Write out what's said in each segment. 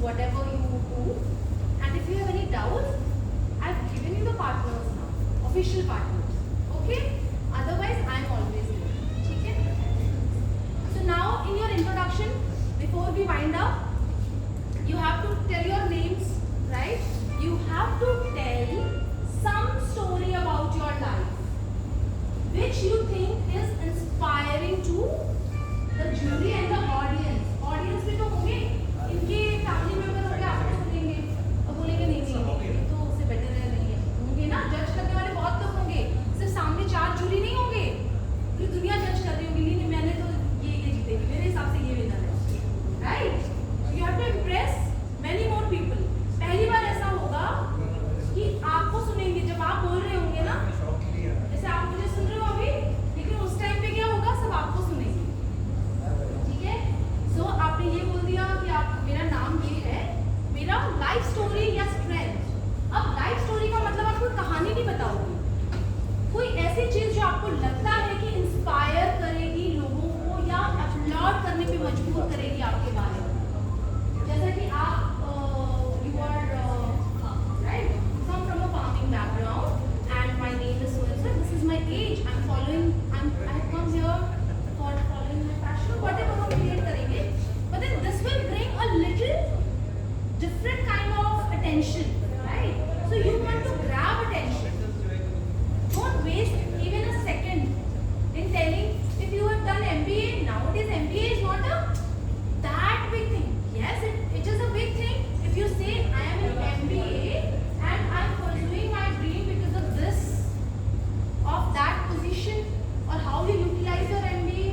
whatever you do. And if you have any doubts, I've given you the partners now, official partners. Okay? Otherwise, I'm always there. Okay? So now, in your introduction, before we wind up, you have to tell your names, right? You have to tell some story about your life, which you think is inspiring to the jury and the audience. Audience में तो होंगे, इनके family member होंगे, आपको सुनेंगे और बोलेंगे नहीं नहीं ये तो उससे better है नहीं है, होंगे ना? जज करने वाले बहुत लोग होंगे, सिर्फ सामने 4 जूरी नहीं होंगे, पूरी दुनिया जज कर रही होगी, नहीं मैंने तो ये जीतेगी, मेरे हिसाब से ये विनर है, right? You have to impress many more people. पहली बार ऐसा होगा कि आपको सुनेंगे जब आप बोल रहे होंगे ना, जैसे आप मुझे सुन रहे हो अभी, लेकिन उस टाइम पे क्या होगा, सब आपको सुनेंगे, ठीक है? सो आपने ये बोल दिया कि आप मेरा नाम ये है, मेरा लाइफ स्टोरी या स्ट्रेंथ। अब लाइफ स्टोरी का मतलब आप कोई कहानी नहीं बताओगे, कोई ऐसी चीज जो आपको लगता है कि इंस्पायर करेगी लोगों को या अपलॉड करने पे मजबूर करेगी आपके बारे में। जैसा कि आप you are right, come from a farming background and my name is so and so, this is my age, I have come here for following my passion, whatever हम create करेंगे, but then this will bring a little different kind of attention, right? So you want to grab attention, don't waste even a second in telling. If you have done MBA, nowadays MBA is not that big thing. Yes, it is a big thing. If you say I am in MBA and I am pursuing my dream because of this, of that position, or how you utilize your MBA,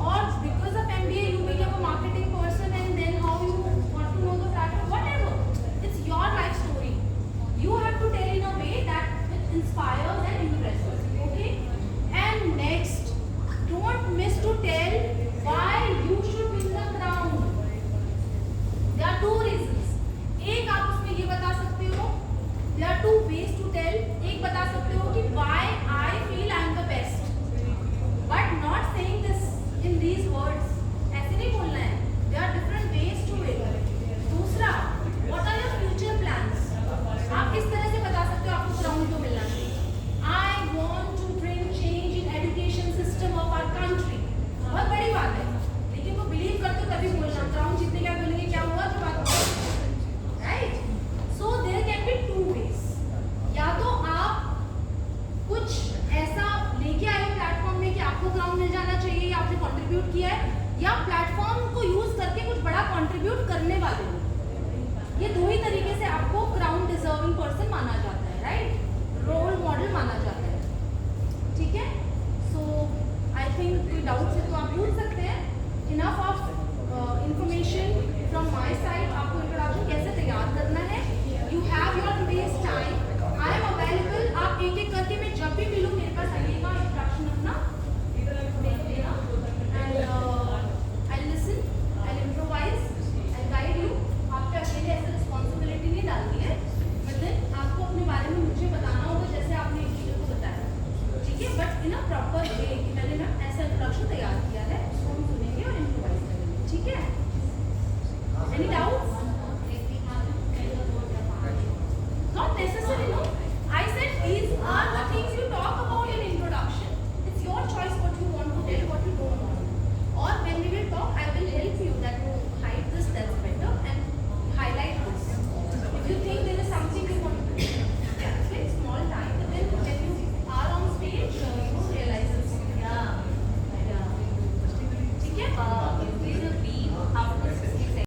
or because of MBA you became a marketing person and then how you want to know the platform, whatever. It's your life story. You have to tell in a way that it inspires and impresses. Okay? And next, don't miss to tell why you should win the crown. There are 2 reasons. एक आप उसमें ये बता सकते हो, there are 2 ways to tell. एक बता सकते हो कि why I feel I am the best, but not saying this in these words. ऐसे नहीं बोलना है. There are different ways to it. दूसरा, what are your future plans? आप इस तरह से बता सकते हो आपको crown क्यों मिलना चाहिए. I want to bring change in education system of our country. बहुत बड़ी बात है, लेकिन वो बिलीव करते हो तभी बोलना. क्राउन जीतने क्या बोलेंगे, क्या हुआ जो बात होगी, right? So there can be 2 ways. या तो आप कुछ ऐसा लेके आए हो प्लेटफॉर्म में कि आपको क्राउन मिल जाना चाहिए या आपने कंट्रीब्यूट किया है, या प्लेटफॉर्म को यूज करके कुछ बड़ा कंट्रीब्यूट करने वाले हो. ये 2 ही तरीके से आपको क्राउन डिजर्विंग पर्सन माना जाता है, राइट? रोल मॉडल माना जाता है, ठीक है? सो आई थिंक कोई डाउट्स है तो आप पूछ सकते हैं. Enough of information from my side. आपको इंट्रोडक्शन कैसे तैयार करना है, you have your today's time. I am available. आप एक एक करके मैं जब भी मिलूँ मेरे पास आइएगा, इंट्रोडक्शन अपना देख लेना, and I listen, I improvise, I guide you. आप पे अकेले ऐसे रिस्पॉन्सिबिलिटी नहीं डालनी है, बट देन आपको अपने बारे में मुझे बताना होगा जैसे आपने एक चीज़ को बताया, ठीक है? But in a proper way कि मैंने ना ऐसा इंट्रोडक्शन तैयार किया है, उसको हम सुनेंगे और इम्प्रोवाइज करेंगे, ठीक है? Any doubt?